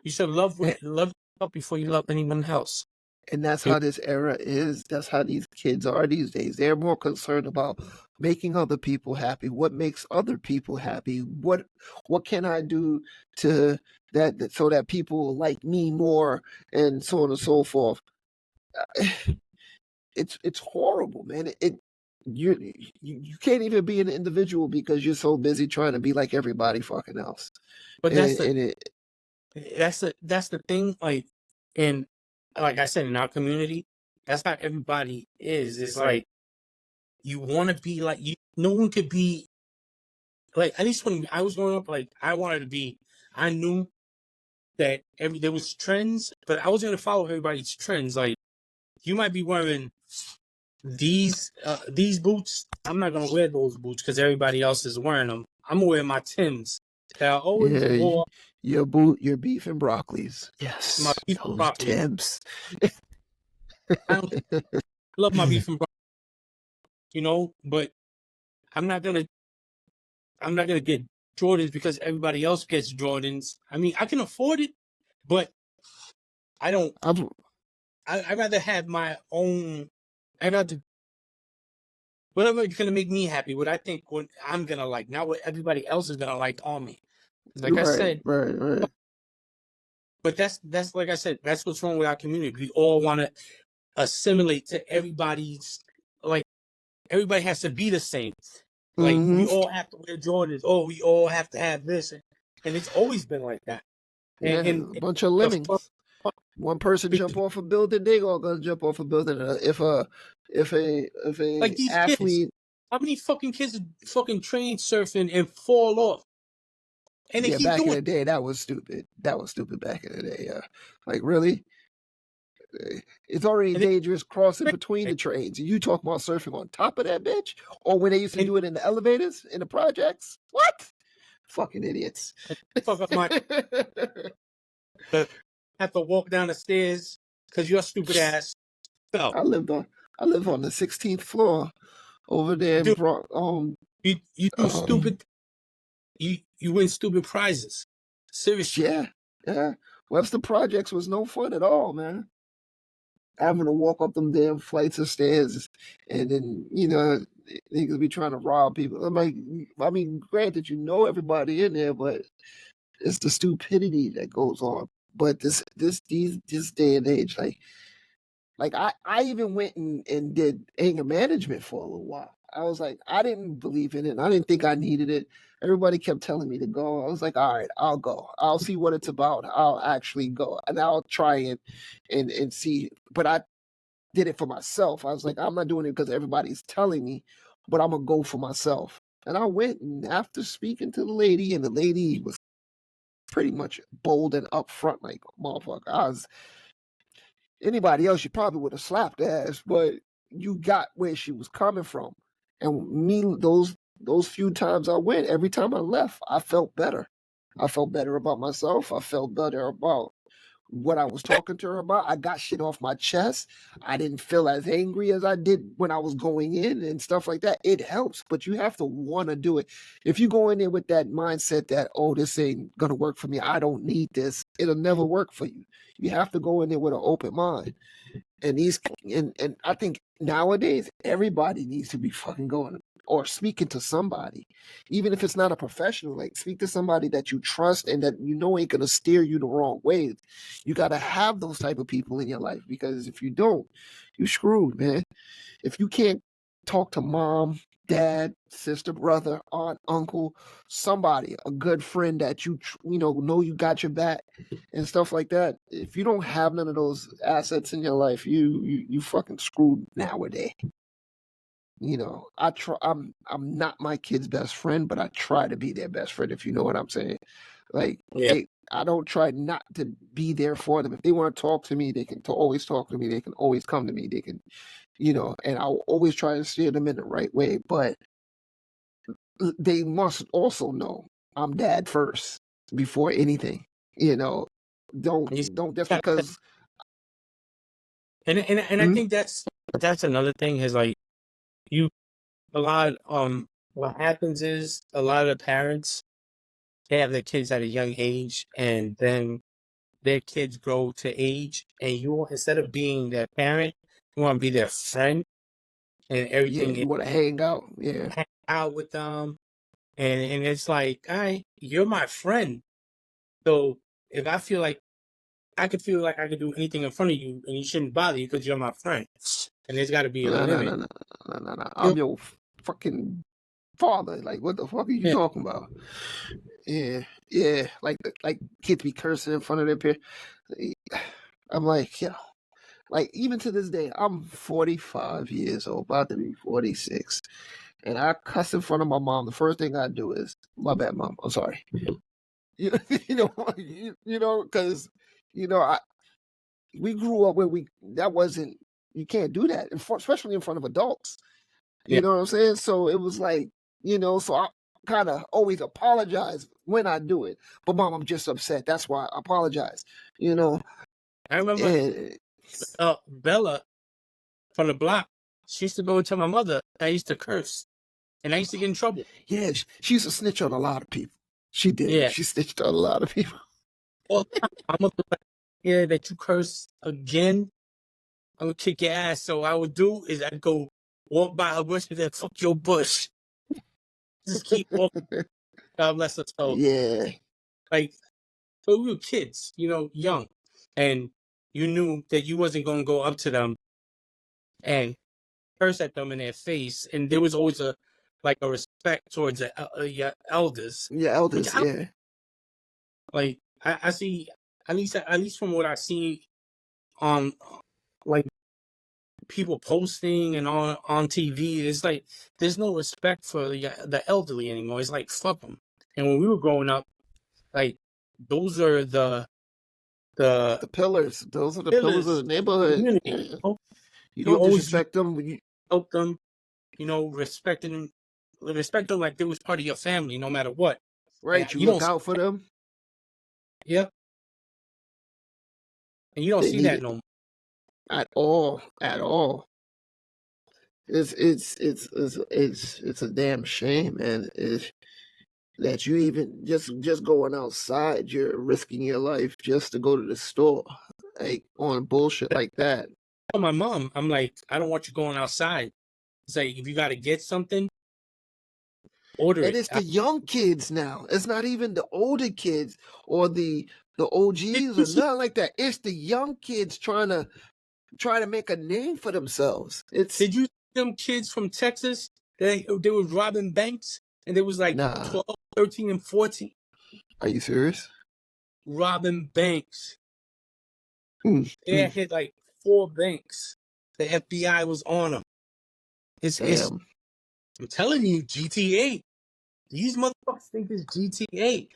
[SPEAKER 3] You should love
[SPEAKER 2] And,
[SPEAKER 3] yourself before you love anyone else.
[SPEAKER 2] and that's how this era is. That's how these kids are these days. They're more concerned about making other people happy. What makes other people happy? What can I do to that so that people like me more, and so on and so forth. It's horrible, man. You can't even be an individual because you're so busy trying to be like everybody fucking else.
[SPEAKER 3] But
[SPEAKER 2] And, and it
[SPEAKER 3] that's the thing. Like, and like I said, in our community, that's not everybody is. It's like you want to be like you. No one could be like. At least when I was growing up, like I wanted to be. I knew that there was trends, but I wasn't gonna follow everybody's trends. Like you might be wearing these boots. I'm not gonna wear those boots because everybody else is wearing them. I'm gonna wear my Timbs that I always
[SPEAKER 2] yeah,
[SPEAKER 3] wore.
[SPEAKER 2] your beef and broccolis.
[SPEAKER 3] My
[SPEAKER 2] Yes,
[SPEAKER 3] beef and
[SPEAKER 2] those
[SPEAKER 3] broccoli.
[SPEAKER 2] Timbs.
[SPEAKER 3] I love my beef and broccoli, but I'm not gonna get Jordans because everybody else gets Jordans. I mean, I can afford it, but I don't.
[SPEAKER 2] I'm
[SPEAKER 3] I'd rather have my own. I'd rather whatever's gonna make me happy. What I think what I'm gonna like, not what everybody else is gonna like on me. Like I
[SPEAKER 2] right,
[SPEAKER 3] said,
[SPEAKER 2] right.
[SPEAKER 3] but that's like I said, that's what's wrong with our community. We all want to assimilate to everybody's. Like everybody has to be the same. Like we
[SPEAKER 2] Mm-hmm.
[SPEAKER 3] all have to wear Jordans. Oh, we all have to have this, and it's always been like that.
[SPEAKER 2] Yeah,
[SPEAKER 3] And
[SPEAKER 2] a bunch of
[SPEAKER 3] the
[SPEAKER 2] lemmings. One person jump off a building, they all gonna jump off a building. If
[SPEAKER 3] like
[SPEAKER 2] a
[SPEAKER 3] these kids,
[SPEAKER 2] athlete,
[SPEAKER 3] how many fucking kids fucking train surfing and fall off, and they
[SPEAKER 2] yeah,
[SPEAKER 3] keep
[SPEAKER 2] back in
[SPEAKER 3] doing
[SPEAKER 2] the day, that was stupid. That was stupid back in the day. Yeah, like really, it's already
[SPEAKER 3] and
[SPEAKER 2] dangerous crossing
[SPEAKER 3] they,
[SPEAKER 2] between the trains. You talk about surfing on top of that bitch, or when they used to do it in the elevators in the projects. What? Fucking idiots.
[SPEAKER 3] fuck up my have to walk down the stairs because your stupid ass fell.
[SPEAKER 2] I live on the 16th floor over there in
[SPEAKER 3] Dude,
[SPEAKER 2] Bronx.
[SPEAKER 3] you do stupid. You win stupid prizes. Seriously.
[SPEAKER 2] Yeah. Webster Projects was no fun at all, man. Having to walk up them damn flights of stairs, and then niggas be trying to rob people. I'm like, I mean, granted, everybody in there, but it's the stupidity that goes on. But this day and age, like I even went and did anger management for a little while. I was like, I didn't believe in it. I didn't think I needed it. Everybody kept telling me to go. I was like, all right, I'll go. I'll see what it's about. I'll actually go. And I'll try and see. But I did it for myself. I was like, I'm not doing it because everybody's telling me, but I'm gonna go for myself. And I went, and after speaking to the lady, and the lady was pretty much bold and upfront, like, motherfucker, anybody else, you probably would have slapped ass, but you got where she was coming from. And me, those few times I went, every time I left, I felt better. I felt better about myself. I felt better about what I was talking to her about. I got shit off my chest. I didn't feel as angry as I did when I was going in and stuff like that. It helps, but you have to want to do it. If you go in there with that mindset that, oh, this ain't gonna work for me, I don't need this, it'll never work for you. You have to go in there with an open mind. And I think nowadays everybody needs to be fucking going. or speaking to somebody, even if it's not a professional, like speak to somebody that you trust and that you know ain't gonna steer you the wrong way. You gotta have those type of people in your life, because if you don't, you screwed, man. If you can't talk to mom, dad, sister, brother, aunt, uncle, somebody, a good friend that you know you got your back and stuff like that. If you don't have none of those assets in your life, you fucking screwed nowadays. You know, I'm not my kid's best friend, but I try to be their best friend, if you know what I'm saying. Like
[SPEAKER 3] Yeah.
[SPEAKER 2] I don't try not to be there for them. If they want to talk to me, they can always talk to me. They can always come to me. They can, and I'll always try to steer them in the right way. But they must also know I'm dad first before anything. You know, don't
[SPEAKER 3] You
[SPEAKER 2] don't just
[SPEAKER 3] got-
[SPEAKER 2] because.
[SPEAKER 3] and I think that's another thing is like you a lot what happens is a lot of the parents, they have their kids at a young age, and then their kids grow to age, and you, instead of being their parent, you want to be their friend and
[SPEAKER 2] Yeah,
[SPEAKER 3] everything,
[SPEAKER 2] you want to hang out. Yeah.
[SPEAKER 3] hang out with them, and it's like, all right, you're my friend, so if I feel like I could feel like I could do anything in front of you, and you shouldn't bother you because you're my friend, and there's got to be a
[SPEAKER 2] No, no,
[SPEAKER 3] limit.
[SPEAKER 2] no, no, no, no, no.
[SPEAKER 3] You
[SPEAKER 2] I'm your fucking father. Like, what the fuck are you
[SPEAKER 3] know,
[SPEAKER 2] talking about? Yeah, yeah. Like kids be cursing in front of their parents. I'm like, yo, like even to this day, I'm 45 years old, about to be 46, and I cuss in front of my mom. The first thing I do is, my bad, mom. I'm sorry. You, because I we grew up where that wasn't, you can't do that, especially in front of adults.
[SPEAKER 3] yeah.
[SPEAKER 2] You know what I'm saying? So it was like, so I kind of always apologize when I do it. But mom, I'm just upset. That's why I apologize. You know,
[SPEAKER 3] I remember
[SPEAKER 2] and
[SPEAKER 3] Bella from the block. She used to go and tell my mother that I used to curse, and I used to get in trouble.
[SPEAKER 2] yeah, she used to snitch on a lot of people. She did.
[SPEAKER 3] Yeah,
[SPEAKER 2] She snitched on a lot of people.
[SPEAKER 3] all the time. My mother was like, yeah, that you curse again, I'm gonna kick your ass. So what I would do is I'd go walk by her bush and say, fuck your bush. Just keep walking. God bless her soul.
[SPEAKER 2] Yeah,
[SPEAKER 3] Like, so we were kids, young. And you knew that you wasn't gonna go up to them and curse at them in their face. And there was always a respect towards your elders.
[SPEAKER 2] yeah,
[SPEAKER 3] Which
[SPEAKER 2] elders. Yeah,
[SPEAKER 3] I see, at least from what I see on like people posting and on TV, it's like there's no respect for the elderly anymore. It's like fuck them. And when we were growing up, like those are the
[SPEAKER 2] the pillars. Those are the pillars of the neighborhood.
[SPEAKER 3] community.
[SPEAKER 2] Yeah.
[SPEAKER 3] You
[SPEAKER 2] You
[SPEAKER 3] you
[SPEAKER 2] don't
[SPEAKER 3] always
[SPEAKER 2] disrespect them when you.
[SPEAKER 3] help them, respect them like they was part of your family, no matter what. And
[SPEAKER 2] Right, you
[SPEAKER 3] you
[SPEAKER 2] look
[SPEAKER 3] don't,
[SPEAKER 2] out for them.
[SPEAKER 3] yeah, and you don't
[SPEAKER 2] They
[SPEAKER 3] see
[SPEAKER 2] need
[SPEAKER 3] that
[SPEAKER 2] it
[SPEAKER 3] no more.
[SPEAKER 2] at all. At all. It's a damn shame, man. That you even just going outside, you're risking your life just to go to the store, like on bullshit like that.
[SPEAKER 3] Oh, my mom, I'm like, I don't want you going outside. It's like if you got to get something, order
[SPEAKER 2] And
[SPEAKER 3] it.
[SPEAKER 2] it's the young kids now. It's not even the older kids or the
[SPEAKER 3] Did
[SPEAKER 2] OGs
[SPEAKER 3] you
[SPEAKER 2] or
[SPEAKER 3] see?
[SPEAKER 2] nothing like that. It's the young kids trying to make a name for themselves. It's
[SPEAKER 3] Did you see them kids from Texas? They was robbing banks, and they was like
[SPEAKER 2] nah.
[SPEAKER 3] 12, 13, and 14
[SPEAKER 2] Are you serious?
[SPEAKER 3] robbing banks.
[SPEAKER 2] Hmm,
[SPEAKER 3] They had hit like 4 banks. The FBI was on them. It's
[SPEAKER 2] damn.
[SPEAKER 3] I'm telling you, GTA. These motherfuckers think it's GTA.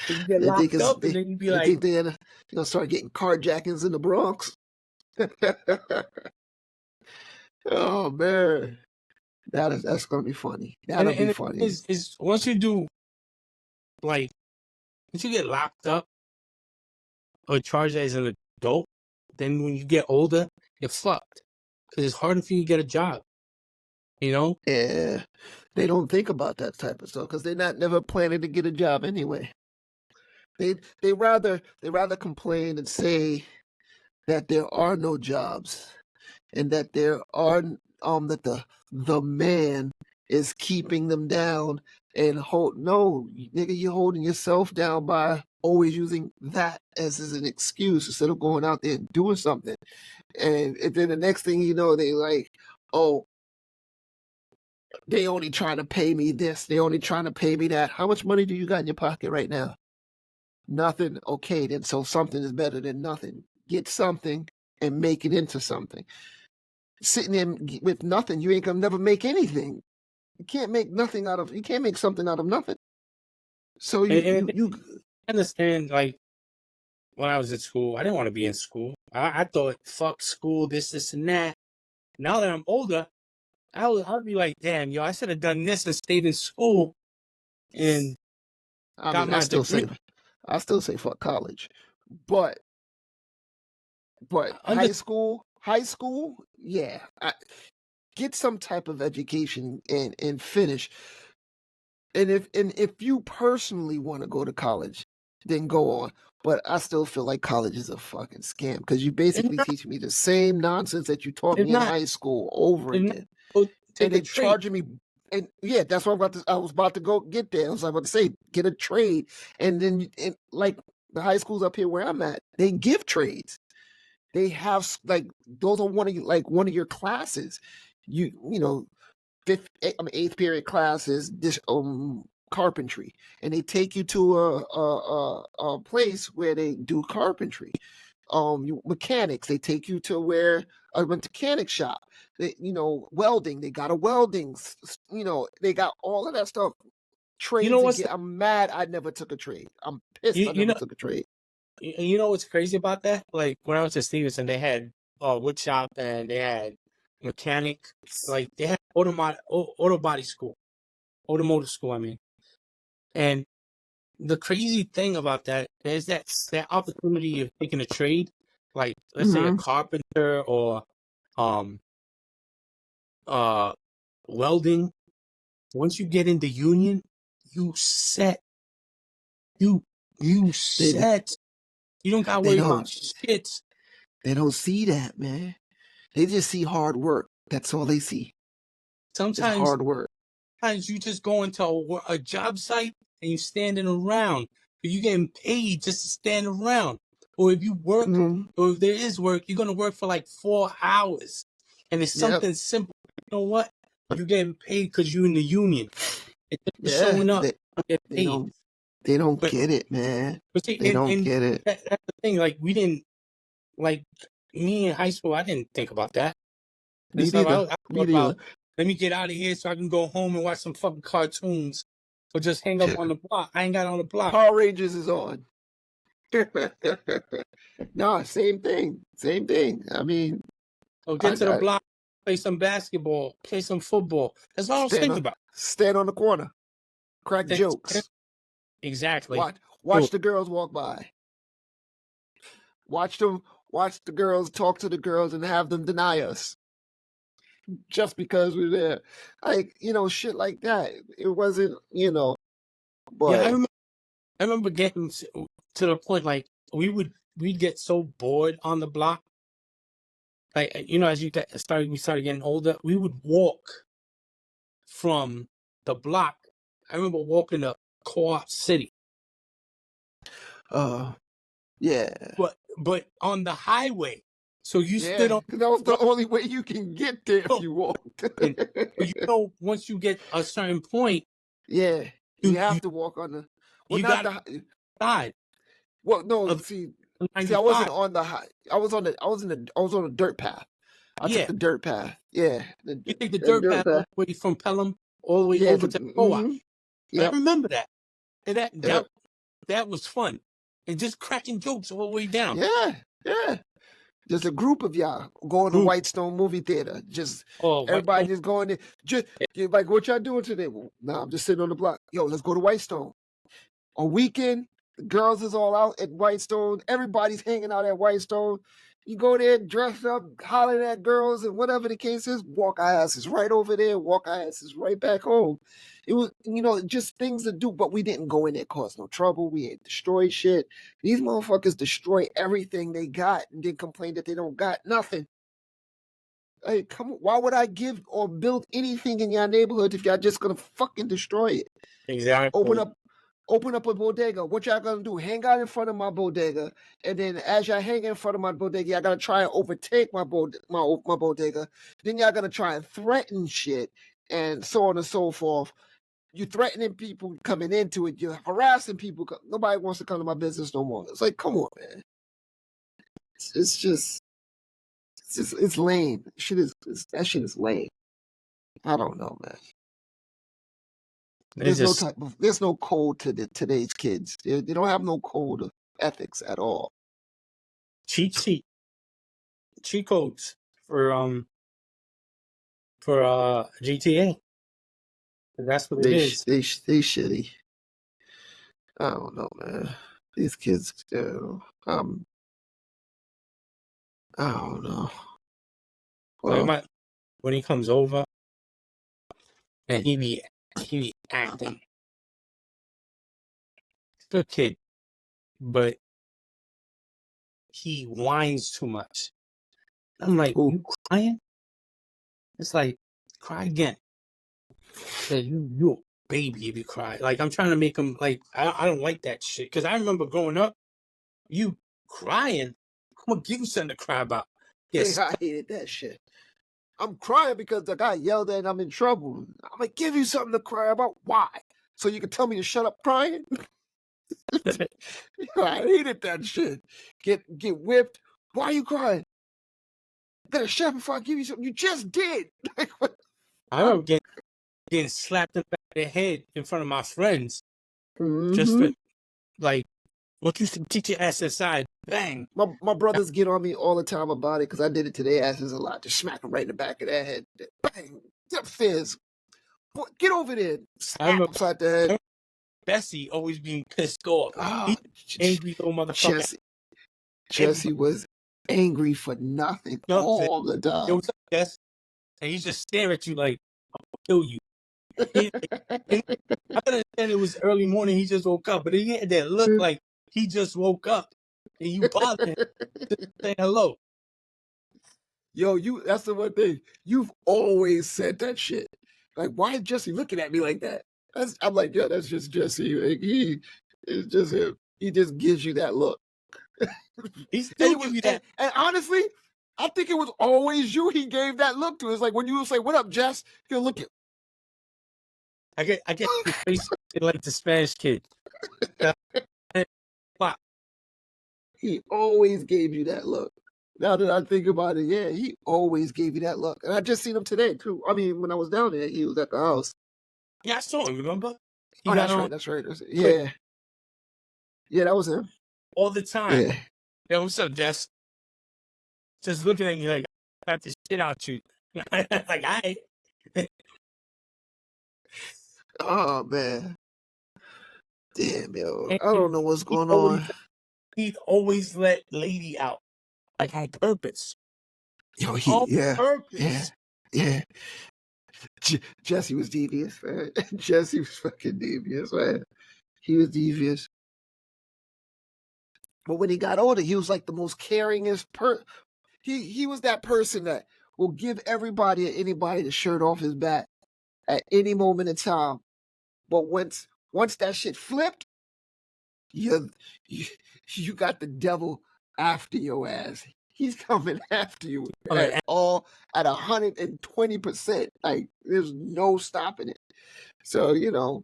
[SPEAKER 3] So you get
[SPEAKER 2] They think
[SPEAKER 3] locked
[SPEAKER 2] it's
[SPEAKER 3] up, and
[SPEAKER 2] they,
[SPEAKER 3] then you be
[SPEAKER 2] they
[SPEAKER 3] like,
[SPEAKER 2] think they're gonna start getting carjackings in the Bronx. Oh man. That's gonna be funny. That'll be
[SPEAKER 3] and
[SPEAKER 2] funny.
[SPEAKER 3] is once you do like once you get locked up or charged as an adult, then when you get older, you're fucked because it's harder for you to get a job. You know?
[SPEAKER 2] Yeah, they don't think about that type of stuff because they're not never planning to get a job anyway. They rather complain and say that there are no jobs and that there are that the man is keeping them down and no, nigga, you're holding yourself down by always using that as an excuse instead of going out there and doing something. And then the next thing you know, they like, oh, they only trying to pay me this, they only trying to pay me that. How much money do you got in your pocket right now? Nothing. Okay, then so something is better than nothing. Get something and make it into something. Sitting there with nothing, you ain't gonna never make anything. You can't make nothing out of. You can't make something out of nothing. So you
[SPEAKER 3] understand. Like when I was at school, I didn't want to be in school. I thought fuck school, this and that. Now that I'm older, I'll be like, damn, yo, I should have done this and stayed in school and got my degree.
[SPEAKER 2] I still say fuck college, but high school, yeah, get some type of education and finish. And if you personally want to go to college, then go on. But I still feel like college is a fucking scam because you basically teach me the same nonsense that you taught me in high school over again. And they're charging me. And yeah, that's what I was about to go get there. I was about to say, get a trade. And then like the high schools up here where I'm at, they give trades. They have like those are one of your classes. You know, eighth period classes, this carpentry, and they take you to a place where they do carpentry. Mechanics, they take you to where a mechanic shop. They, welding, they got a welding. They got all of that stuff. Trades. I'm mad I never took a trade. I'm pissed I never took a trade.
[SPEAKER 3] You know what's crazy about that? Like when I was at Stevenson, they had wood shop and they had mechanic. Like they had automotive school. I mean. And the crazy thing about that is that opportunity of taking a trade, like let's say a carpenter or welding. Once you get in the union, you set. You set. You don't gotta worry about shit.
[SPEAKER 2] They don't see that, man. They just see hard work. That's all they see.
[SPEAKER 3] Sometimes
[SPEAKER 2] it's hard work.
[SPEAKER 3] Sometimes you just go into a job site and you're standing around, but you're getting paid just to stand around. Or if you work, or if there is work, you're gonna work for like 4 hours, and it's something simple. You know what? You're getting paid because you're in the union. It's just showing up.
[SPEAKER 2] They don't get it, man. They don't get it.
[SPEAKER 3] That's the thing. Like we didn't, like me in high school. I didn't think about that.
[SPEAKER 2] Me neither.
[SPEAKER 3] Let me get out of here so I can go home and watch some fucking cartoons, or just hang up on the block. I ain't got on the block.
[SPEAKER 2] Power Rangers is on. No, same thing. I mean,
[SPEAKER 3] get to the block, play some basketball, play some football. That's all I was thinking about.
[SPEAKER 2] Stand on the corner, crack jokes.
[SPEAKER 3] Exactly.
[SPEAKER 2] Watch the girls walk by. Watch the girls talk to the girls and have them deny us. Just because we're there. Like, shit like that. It wasn't, but
[SPEAKER 3] yeah, I remember getting to the point like we'd get so bored on the block. Like, as we started getting older, we would walk from the block. I remember walking to Co-op City.
[SPEAKER 2] Yeah.
[SPEAKER 3] But on the highway. So you stood on.
[SPEAKER 2] That was the only way you can get there if you walked.
[SPEAKER 3] But once you get a certain point,
[SPEAKER 2] you have to walk on the. Well,
[SPEAKER 3] you got the side.
[SPEAKER 2] Well, no. See, I wasn't on the high. I was on the dirt path. I took the dirt path. Yeah.
[SPEAKER 3] You take the dirt path all the way from Pelham all the way over to Co-op. I remember that. And that was fun. And just cracking jokes all the way down.
[SPEAKER 2] Yeah. There's a group of y'all going to Whitestone movie theater. Just everybody just going there. Just like, what y'all doing today? Well, nah, I'm just sitting on the block. Yo, let's go to Whitestone. On weekend, the girls is all out at Whitestone. Everybody's hanging out at Whitestone. You go there, dressed up, hollering at girls, and whatever the case is, walk our asses right over there, walk our asses right back home. It was, just things to do, but we didn't go in there, cause no trouble. We ain't destroy shit. These motherfuckers destroy everything they got and then complain that they don't got nothing. Hey, come on. Why would I give or build anything in your neighborhood if y'all just gonna fucking destroy it?
[SPEAKER 3] Exactly.
[SPEAKER 2] Open up a bodega. What y'all gonna do? Hang out in front of my bodega, and then as y'all hang in front of my bodega, y'all gotta try and overtake my bodega. Then y'all gonna try and threaten shit, and so on and so forth. You threatening people coming into it. You're harassing people. Nobody wants to come to my business no more. It's like, come on, man. It's just it's lame. That shit is lame. I don't know, man. There's no code to today's kids. They don't have no code of ethics at all.
[SPEAKER 3] Cheat codes for GTA. That's what it is.
[SPEAKER 2] They shitty. I don't know, man. These kids, I don't know. Well,
[SPEAKER 3] when he comes over and he be acting. Good kid, but he whines too much. I'm like, you crying? It's like, cry again. Hey, you a baby if you cry. Like, I'm trying to make him, like, I don't like that shit. Because I remember growing up, you crying, I'm going to give you something to cry about.
[SPEAKER 2] Yes. I hated that shit. I'm crying because the guy yelled at and I'm in trouble. I'm going to give you something to cry about. Why? So you can tell me to shut up crying? I hated that shit. Get whipped. Why are you crying? I gotta shut up before I give you something. You just did. Like, what?
[SPEAKER 3] I remember getting slapped in the back of the head in front of my friends.
[SPEAKER 2] Mm-hmm.
[SPEAKER 3] Just for, like, look, you should teach your ass inside. Bang.
[SPEAKER 2] My brothers get on me all the time about it because I did it to their asses a lot. Just smack them right in the back of their head. Bang. Upstairs. Get over there. Slap upside the head.
[SPEAKER 3] Bessie always being pissed off. Angry little motherfucker.
[SPEAKER 2] Jesse was angry for nothing all the time.
[SPEAKER 3] Yo, what's up, Jess? And he's just staring at you like, I'm gonna kill you. I understand it was early morning, he just woke up, but he had that look like he just woke up and you bothered him to say hello.
[SPEAKER 2] Yo, that's the one thing. You've always said that shit. Like, why is Jesse looking at me like that? I'm like, yo, that's just Jesse. Like, it's just him. He just gives you that look.
[SPEAKER 3] He still gives you that.
[SPEAKER 2] And honestly, I think it was always you he gave that look to. It's like when you say, "What up, Jess?" He'll look at.
[SPEAKER 3] I get your face like the Spanish kid.
[SPEAKER 2] He always gave you that look. Now that I think about it, yeah, he always gave you that look. And I just seen him today too. I mean, when I was down there, he was at the house.
[SPEAKER 3] Yeah, I saw him. Remember?
[SPEAKER 2] That's right. Yeah. Yeah, that was him.
[SPEAKER 3] All the time.
[SPEAKER 2] Yeah.
[SPEAKER 3] Yo, what's up, Jess? Just looking at you like, I got this shit out you. Like, I.
[SPEAKER 2] Oh, man. Damn, yo. I don't know what's going on.
[SPEAKER 3] He'd always let Lady out. Like, on purpose.
[SPEAKER 2] Yo,
[SPEAKER 3] purpose.
[SPEAKER 2] Yeah. Jesse was devious, man. Jesse was fucking devious, man. He was devious. But when he got older, he was like the most caringest he was that person that will give everybody or anybody the shirt off his back at any moment in time. But once that shit flipped, you got the devil after your ass. He's coming after you at 120%. Like, there's no stopping it. So,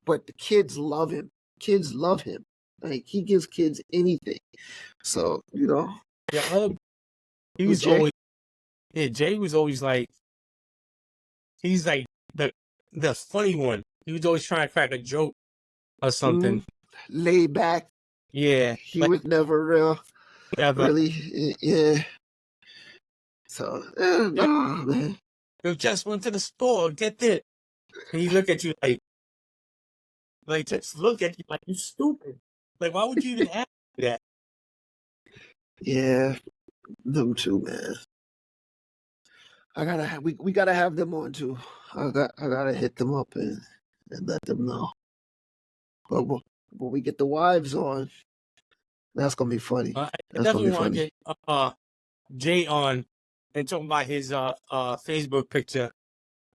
[SPEAKER 2] but the kids love him. Kids love him. Like, he gives kids anything. So,
[SPEAKER 3] Yeah, he was always. Yeah, Jay was always like. He's like the funny one. He was always trying to crack a joke or something.
[SPEAKER 2] Laid back.
[SPEAKER 3] Yeah,
[SPEAKER 2] he was never really. Yeah. So, no, man.
[SPEAKER 3] You just went to the store. Get this. And he look at you like just look at you like you stupid. Like, why would you even ask that?
[SPEAKER 2] Yeah, them too, man. We gotta have them on too. I gotta hit them up and let them know. But when we get the wives on, that's gonna be funny.
[SPEAKER 3] I definitely want to get Jay on and talking about his Facebook picture.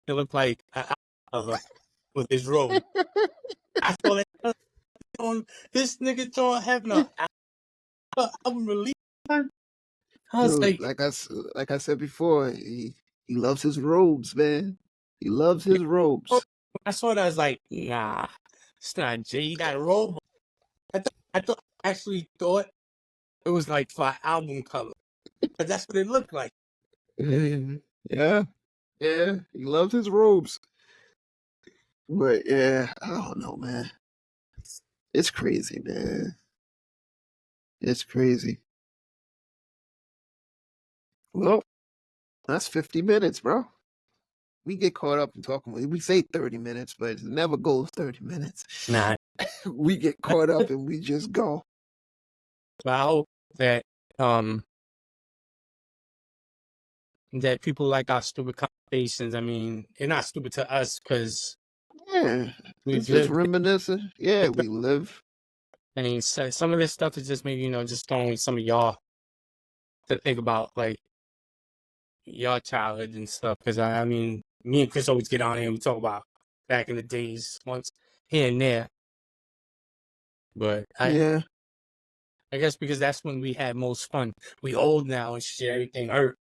[SPEAKER 3] It looked like with his robe. I thought this nigga throwing having a album release time. I was
[SPEAKER 2] Dude,
[SPEAKER 3] like,
[SPEAKER 2] like I said before, he loves his robes, man. He loves his robes.
[SPEAKER 3] I saw that. I was like, nah, it's not Jay. He got a robe. I actually thought it was like for an album cover, but that's what it looked like.
[SPEAKER 2] Yeah, he loves his robes. But yeah, I don't know, man. It's crazy, man. It's crazy. Well, that's 50 minutes, bro. We get caught up in talking. We say 30 minutes, but it never goes 30 minutes.
[SPEAKER 3] Nah,
[SPEAKER 2] We get caught up and we just go.
[SPEAKER 3] but I hope that that people like our stupid conversations. I mean, they're not stupid to us because
[SPEAKER 2] Yeah,
[SPEAKER 3] we've
[SPEAKER 2] it's just
[SPEAKER 3] lived.
[SPEAKER 2] reminiscing. Yeah, we live.
[SPEAKER 3] I mean, so some of this stuff is just maybe just throwing some of y'all to think about, like your childhood and stuff. Because I mean, me and Chris always get on here and we talk about back in the days, once here and there. But
[SPEAKER 2] Yeah.
[SPEAKER 3] I guess because that's when we had most fun. We old now and shit, everything hurt.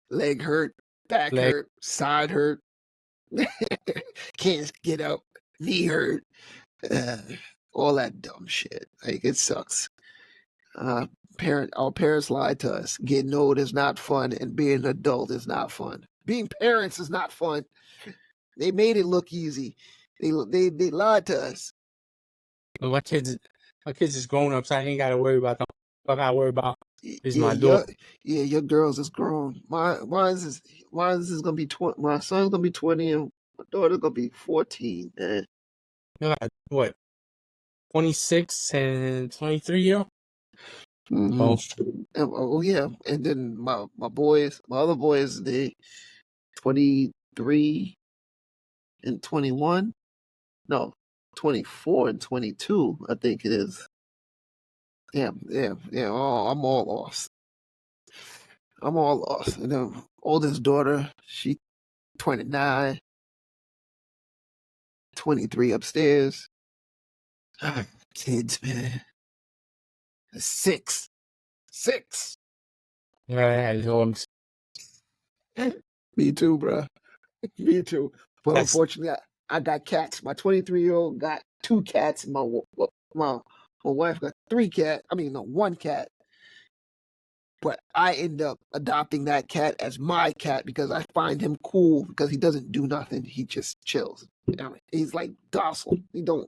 [SPEAKER 2] Leg hurt, back hurt, side hurt. Can't get up, knee hurt. All that dumb shit. Like, it sucks. Our parents lied to us. Getting old is not fun, and being an adult is not fun. Being parents is not fun. They made it look easy. They lied to us.
[SPEAKER 3] My kids is grown up, so I ain't gotta worry about them. All I gotta worry about is
[SPEAKER 2] Yeah,
[SPEAKER 3] my daughter.
[SPEAKER 2] your girls is grown. Mine's is gonna be 20. My son's gonna be 20, and my daughter's gonna be 14. Man.
[SPEAKER 3] You got, what, 26 and 23 year old?
[SPEAKER 2] Mm-hmm. Oh yeah, and then my other boys, they 23 and 21. No, 24 and 22. I think it is. Yeah. Oh, I'm all lost. And the oldest daughter, she 29, 23 upstairs. Kids, man. 6.
[SPEAKER 3] Yeah,
[SPEAKER 2] Me too, bro. Me too. But
[SPEAKER 3] that's
[SPEAKER 2] unfortunately, I got cats. My 23-year-old got 2 cats. My wife got 3 cats. I mean, no, 1 cat. But I end up adopting that cat as my cat because I find him cool because he doesn't do nothing. He just chills. He's like docile. He don't.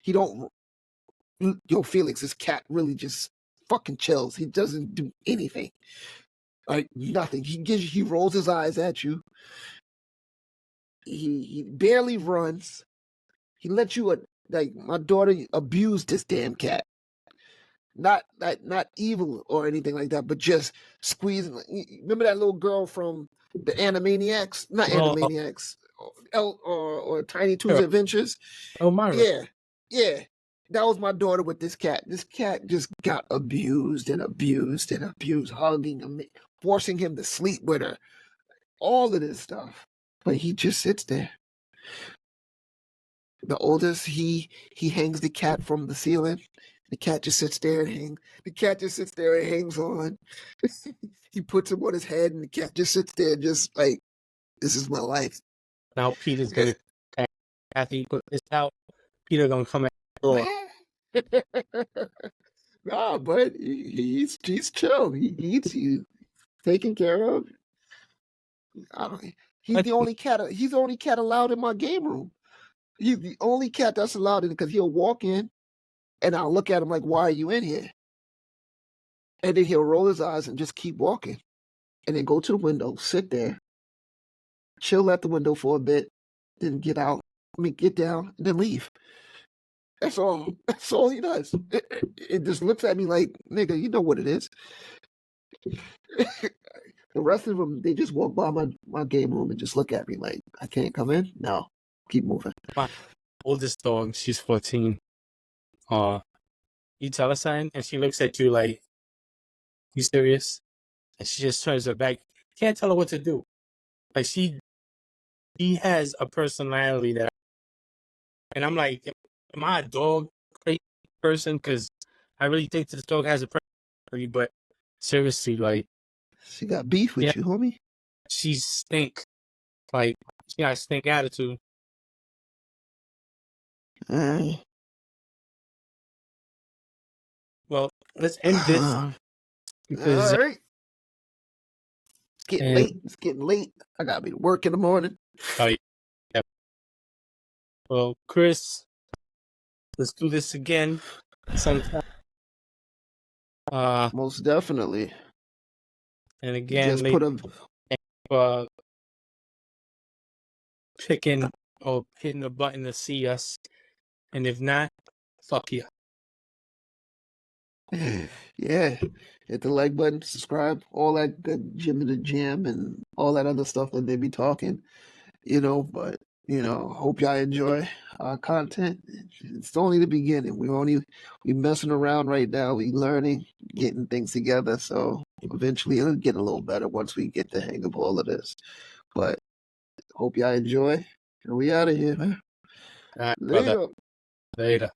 [SPEAKER 2] Yo, Felix, this cat really just fucking chills. He doesn't do anything. Like nothing. He rolls his eyes at you. He barely runs. He lets you like my daughter abused this damn cat. Not evil or anything like that, but just squeezing. Remember that little girl from the Animaniacs? Not Animaniacs. Or Tiny Toons Adventures?
[SPEAKER 3] Myra.
[SPEAKER 2] Yeah. That was my daughter with this cat. This cat just got abused, hugging him, forcing him to sleep with her. All of this stuff. But he just sits there. The oldest, he hangs the cat from the ceiling. The cat just sits there and hangs on. He puts him on his head, and the cat just sits there, just like, this is my life.
[SPEAKER 3] Now Peter's gonna after he put this out, Peter gonna come at the door.
[SPEAKER 2] Nah, but he's chill. He eats you, taken care of. He's the only cat. He's the only cat allowed in my game room. He's the only cat that's allowed in because he'll walk in, and I'll look at him like, "Why are you in here?" And then he'll roll his eyes and just keep walking, and then go to the window, sit there, chill at the window for a bit, then get down, and then leave. That's all. That's all he does. It just looks at me like, nigga, you know what it is. The rest of them, they just walk by my game room and just look at me like, I can't come in? No. Keep moving.
[SPEAKER 3] My oldest dog, she's 14. You tell her something, and she looks at you like, you serious? and she just turns her back. Can't tell her what to do. Like she has a personality that, and I'm like, am I a dog crazy person? Because I really think this dog has a personality, but seriously, like,
[SPEAKER 2] She got beef with you, homie.
[SPEAKER 3] she stink. Like, she got a stink attitude. Well, let's end this because
[SPEAKER 2] all right. It's getting late. It's getting late. I gotta be to work in the morning.
[SPEAKER 3] Oh, yeah. Well, Chris, let's do this again sometime.
[SPEAKER 2] Most definitely.
[SPEAKER 3] And again,
[SPEAKER 2] just put a
[SPEAKER 3] clicking or hitting the button to see us, and if not, fuck you.
[SPEAKER 2] Yeah, hit the like button, subscribe, all that good Jim and the Jam and all that other stuff that they be talking, but hope y'all enjoy our content. It's only the beginning. We messing around right now, we learning, getting things together, so eventually it'll get a little better once we get the hang of all of this. But hope y'all enjoy, and we out of here, man.
[SPEAKER 3] All right,
[SPEAKER 2] Later.
[SPEAKER 3] brother. Later.